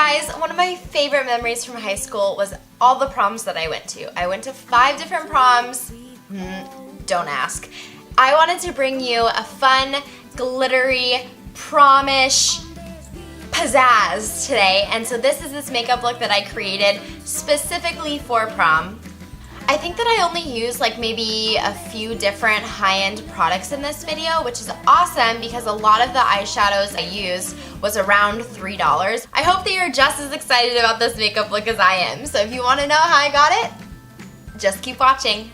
Guys, one of my favorite memories from high school was all the proms that I went to. I went to 5 different proms. Don't ask. I wanted to bring you a fun, glittery, prom-ish pizzazz today, and so this is this makeup look that I created specifically for prom. I think that I only used like maybe a few different high-end products in this video, which is awesome because a lot of the eyeshadows I used was around $3. I hope that you're just as excited about this makeup look as I am, so if you want to know how I got it, just keep watching.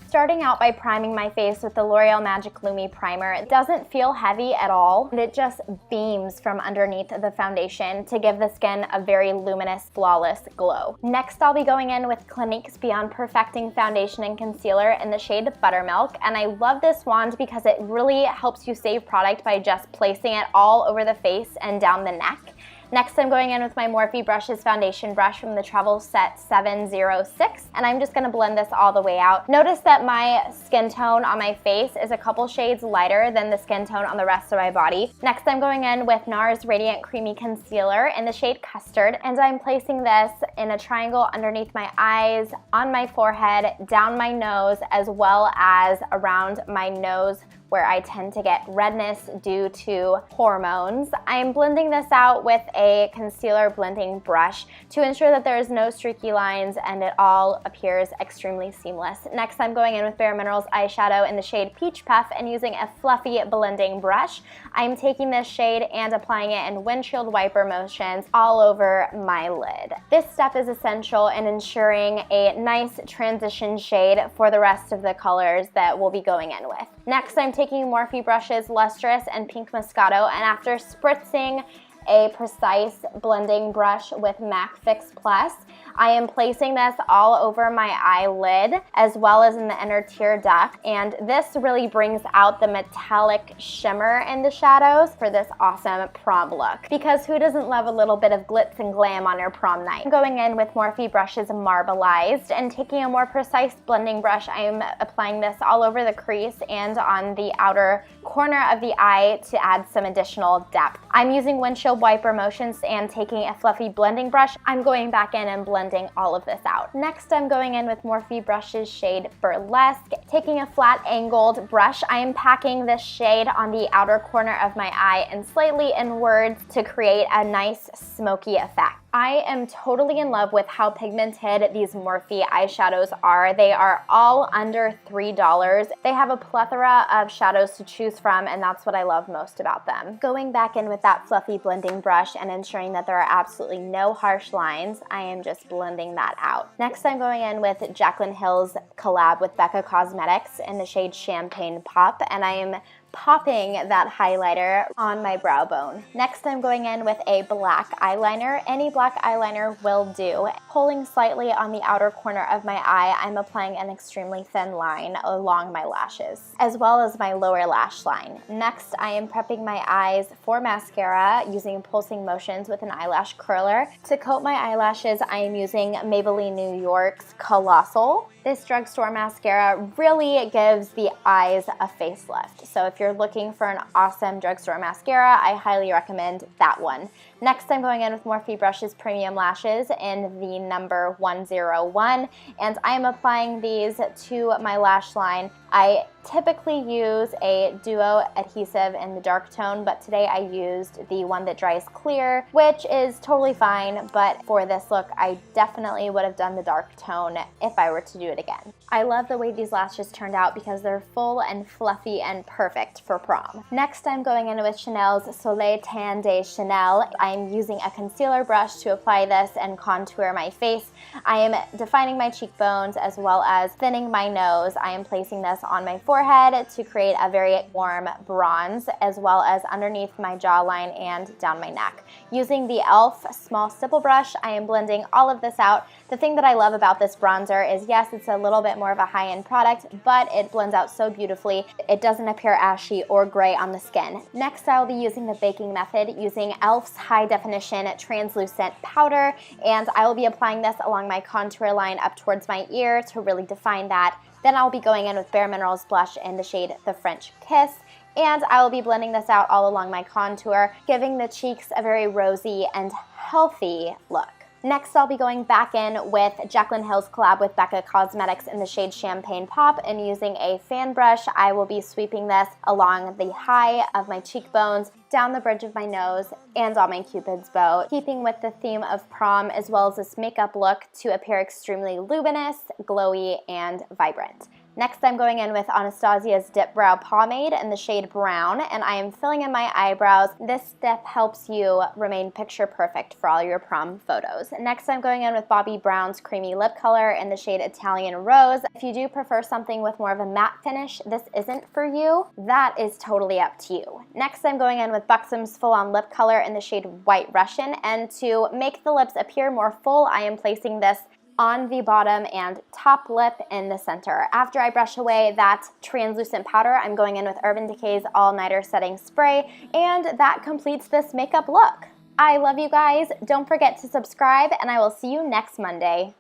Starting out by priming my face with the L'Oreal Magic Lumi Primer. It doesn't feel heavy at all, and it just beams from underneath the foundation to give the skin a very luminous, flawless glow. Next, I'll be going in with Clinique's Beyond Perfecting Foundation and Concealer in the shade Buttermilk, and I love this wand because it really helps you save product by just placing it all over the face and down the neck. Next, I'm going in with my Morphe Brushes foundation brush from the Travel Set 706, and I'm just going to blend this all the way out. Notice that my skin tone on my face is a couple shades lighter than the skin tone on the rest of my body. Next, I'm going in with NARS Radiant Creamy Concealer in the shade Custard, and I'm placing this in a triangle underneath my eyes, on my forehead, down my nose, as well as around my nose where I tend to get redness due to hormones. I'm blending this out with a concealer blending brush to ensure that there is no streaky lines and it all appears extremely seamless. Next, I'm going in with Bare Minerals eyeshadow in the shade Peach Puff and using a fluffy blending brush. I'm taking this shade and applying it in windshield wiper motions all over my lid. This step is essential in ensuring a nice transition shade for the rest of the colors that we'll be going in with. Next, I'm taking Morphe Brushes Lustrous and Pink Moscato, and after spritzing a precise blending brush with MAC Fix Plus, I am placing this all over my eyelid as well as in the inner tear duct, and this really brings out the metallic shimmer in the shadows for this awesome prom look, because who doesn't love a little bit of glitz and glam on your prom night? I'm going in with Morphe Brushes Marbleized and taking a more precise blending brush, I am applying this all over the crease and on the outer corner of the eye to add some additional depth. I'm using windshield wiper motions and taking a fluffy blending brush. I'm going back in and blending all of this out. Next, I'm going in with Morphe Brushes shade Burlesque. Taking a flat angled brush, I am packing this shade on the outer corner of my eye and slightly inwards to create a nice smoky effect. I am totally in love with how pigmented these Morphe eyeshadows are. They are all under $3. They have a plethora of shadows to choose from, and that's what I love most about them. Going back in with that fluffy blending brush and ensuring that there are absolutely no harsh lines, I am just blending that out. Next, I'm going in with Jaclyn Hill's collab with Becca Cosmetics in the shade Champagne Pop, and I am popping that highlighter on my brow bone. Next, I'm going in with a black eyeliner. Any black eyeliner will do. Pulling slightly on the outer corner of my eye, I'm applying an extremely thin line along my lashes, as well as my lower lash line. Next, I am prepping my eyes for mascara using pulsing motions with an eyelash curler. To coat my eyelashes, I am using Maybelline New York's Colossal. This drugstore mascara really gives the eyes a facelift. So if you're looking for an awesome drugstore mascara, I highly recommend that one. Next, I'm going in with Morphe Brushes Premium Lashes in the number 101, and I am applying these to my lash line. I typically use a duo adhesive in the dark tone, but today I used the one that dries clear, which is totally fine, but for this look, I definitely would have done the dark tone if I were to do it again. I love the way these lashes turned out because they're full and fluffy and perfect for prom. Next, I'm going in with Chanel's Soleil Tan de Chanel. I'm using a concealer brush to apply this and contour my face. I am defining my cheekbones as well as thinning my nose. I am placing this on my forehead to create a very warm bronze, as well as underneath my jawline and down my neck. Using the e.l.f. small stipple brush, I am blending all of this out. The thing that I love about this bronzer is, yes, it's a little bit more of a high-end product, but it blends out so beautifully. It doesn't appear ashy or gray on the skin. Next, I will be using the baking method using e.l.f.'s High Definition Translucent Powder, and I will be applying this along my contour line up towards my ear to really define that. Then I'll be going in with Bare Minerals blush in the shade The French Kiss, And I will be blending this out all along my contour, giving the cheeks a very rosy and healthy look. Next, I'll be going back in with Jaclyn Hill's collab with Becca Cosmetics in the shade Champagne Pop, and using a fan brush, I will be sweeping this along the high of my cheekbones, down the bridge of my nose, and on my Cupid's bow, keeping with the theme of prom as well as this makeup look to appear extremely luminous, glowy, and vibrant. Next, I'm going in with Anastasia's Dip Brow Pomade in the shade Brown, and I am filling in my eyebrows. This step helps you remain picture perfect for all your prom photos. Next, I'm going in with Bobbi Brown's Creamy Lip Color in the shade Italian Rose. If you do prefer something with more of a matte finish, this isn't for you. That is totally up to you. Next, I'm going in with Buxom's Full On Lip Color in the shade White Russian, and to make the lips appear more full, I am placing this on the bottom and top lip in the center. After I brush away that translucent powder, I'm going in with Urban Decay's All Nighter Setting Spray, and that completes this makeup look. I love you guys. Don't forget to subscribe, and I will see you next Monday.